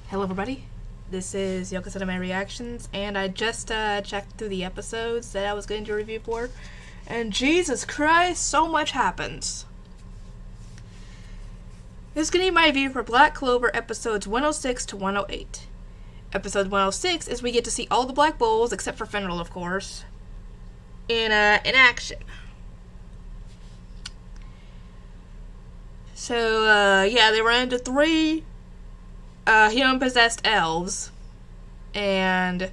Hello everybody, this is Yoko Cinema Reactions, and I just checked through the episodes that I was going to review for, and Jesus Christ, so much happens. This is going to be my review for Black Clover episodes 106 to 108. Episode 106 is we get to see all the Black Bulls, except for Fenrir, of course, in action. So, yeah, they ran into three human-possessed elves, and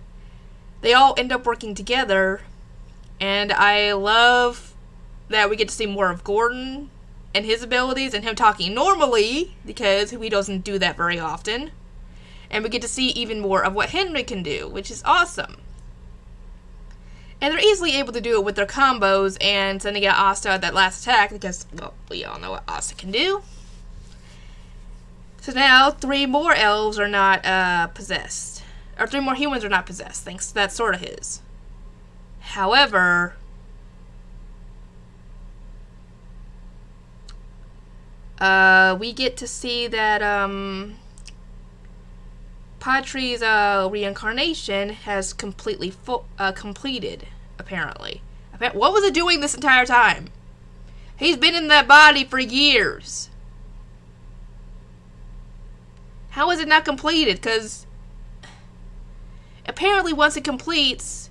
they all end up working together, and I love that we get to see more of Gordon and his abilities and him talking normally, because he doesn't do that very often, and we get to see even more of what Henry can do, which is awesome. And they're easily able to do it with their combos and sending out Asta at that last attack, because, well, we all know what Asta can do. So now, 3 more elves are not possessed. Or 3 more humans are not possessed, thanks to that sword of his. However, we get to see that Patri's reincarnation has completely completed, apparently. What was it doing this entire time? He's been in that body for years. How is it not completed? Because apparently once it completes,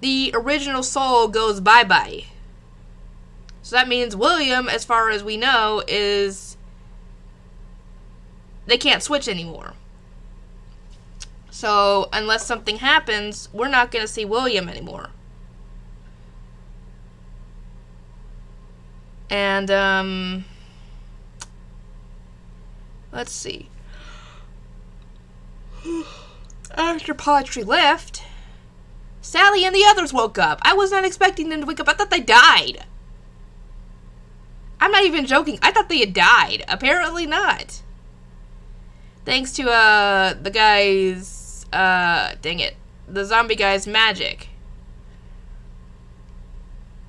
the original soul goes bye-bye. So that means William, as far as we know, is... they can't switch anymore. So, unless something happens, we're not going to see William anymore. And, let's see. After Patri left, Sally and the others woke up. I was not expecting them to wake up. I thought they died. I'm not even joking. I thought they had died. Apparently not. Thanks to, the guy's, dang it, the zombie guy's magic.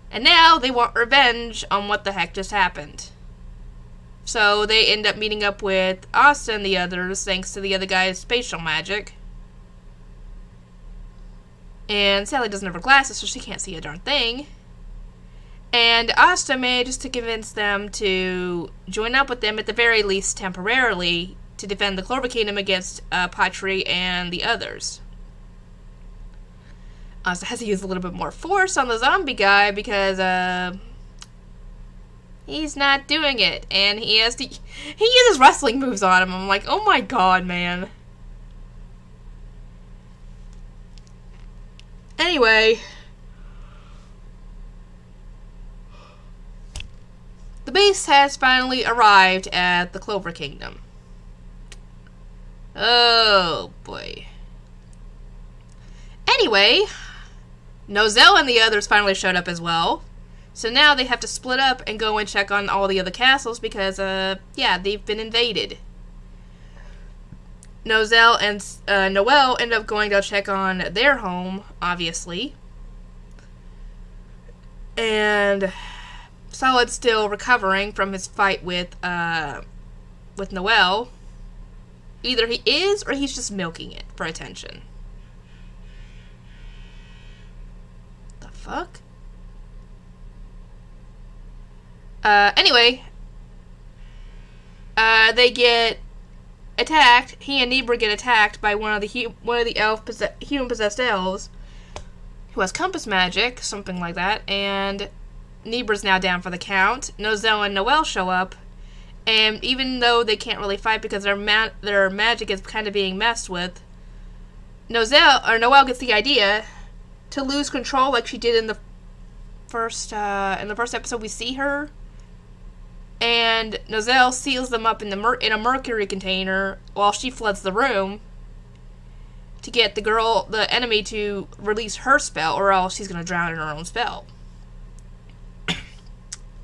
And now they want revenge on what the heck just happened. So they end up meeting up with Asta and the others, thanks to the other guy's spatial magic. And Sally doesn't have her glasses, so she can't see a darn thing. And Asta manages to convince them to join up with them, at the very least temporarily, to defend the Clover Kingdom against Patri and the others. Asta has to use a little bit more force on the zombie guy because he's not doing it, and he uses wrestling moves on him. I'm like, oh my god, man. Anyway, the base has finally arrived at the Clover Kingdom. Oh, boy. Anyway, Noelle and the others finally showed up as well. So now they have to split up and go and check on all the other castles because, yeah, they've been invaded. Noelle and Noelle end up going to check on their home, obviously. And Solid's still recovering from his fight with Noelle. Either he is or he's just milking it for attention. The fuck? Anyway, they get attacked. He and Nebra get attacked by one of the human-possessed elves who has compass magic, something like that, and Nebra's now down for the count. Noelle and Noelle show up, and even though they can't really fight because their magic is kind of being messed with, Noelle gets the idea to lose control like she did in the first episode we see her. And Noelle seals them up in a mercury container while she floods the room to get the enemy to release her spell, or else she's going to drown in her own spell.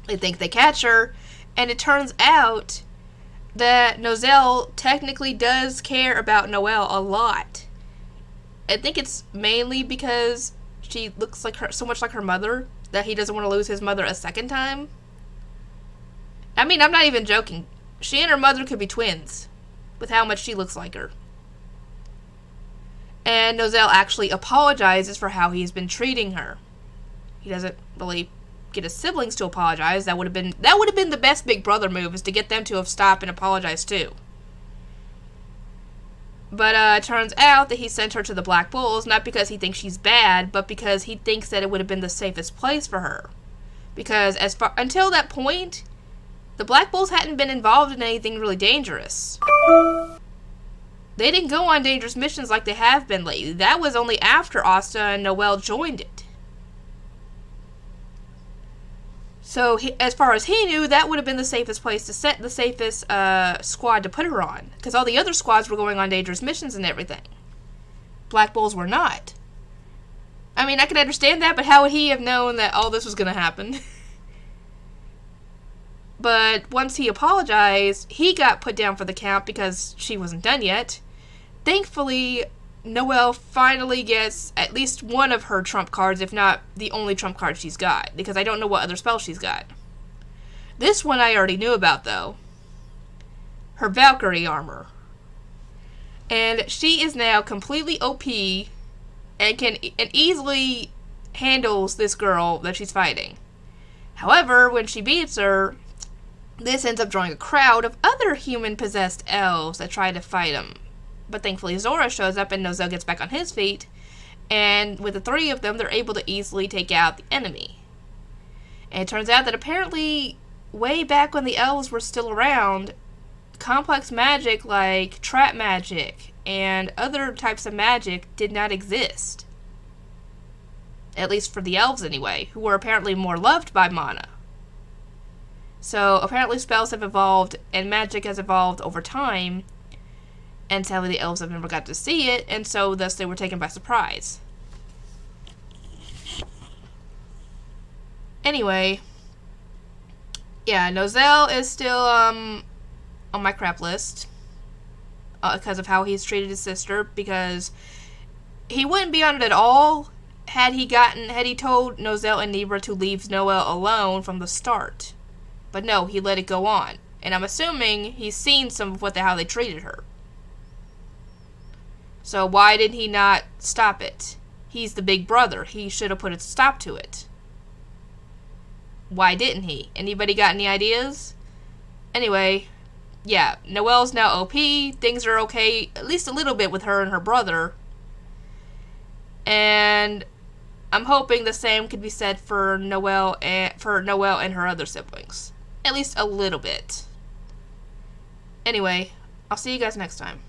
They think they catch her, and it turns out that Noelle technically does care about Noelle a lot. I think it's mainly because she looks like so much like her mother that he doesn't want to lose his mother a second time. I mean, I'm not even joking. She and her mother could be twins with how much she looks like her. And Noelle actually apologizes for how he's been treating her. He doesn't really get his siblings to apologize. That would have been the best Big Brother move, is to get them to have stopped and apologized too. But it turns out that he sent her to the Black Bulls not because he thinks she's bad, but because he thinks that it would have been the safest place for her. Because until that point, the Black Bulls hadn't been involved in anything really dangerous. They didn't go on dangerous missions like they have been lately. That was only after Asta and Noelle joined it. So, as far as he knew, that would have been the safest place to set the safest squad to put her on. Because all the other squads were going on dangerous missions and everything. Black Bulls were not. I mean, I can understand that, but how would he have known that all this was going to happen? But once he apologized, he got put down for the count because she wasn't done yet. Thankfully, Noelle finally gets at least one of her trump cards, if not the only trump card she's got, because I don't know what other spell she's got. This one I already knew about, though. Her Valkyrie armor. And she is now completely OP and easily handles this girl that she's fighting. However, when she beats her, this ends up drawing a crowd of other human-possessed elves that try to fight him. But thankfully Zora shows up and Noelle gets back on his feet, and with the three of them, they're able to easily take out the enemy. And it turns out that apparently, way back when the elves were still around, complex magic like trap magic and other types of magic did not exist. At least for the elves anyway, who were apparently more loved by Mana. So apparently spells have evolved and magic has evolved over time, and sadly the elves have never got to see it, and so thus they were taken by surprise. Anyway, yeah, Noelle is still on my crap list because of how he's treated his sister, because he wouldn't be on it at all had he told Noelle and Nebra to leave Noelle alone from the start. But no, he let it go on. And I'm assuming he's seen some of how they treated her. So why did he not stop it? He's the big brother. He should have put a stop to it. Why didn't he? Anybody got any ideas? Anyway, yeah, Noelle's now OP. Things are okay, at least a little bit, with her and her brother. And I'm hoping the same could be said for Noelle and her other siblings. At least a little bit. Anyway, I'll see you guys next time.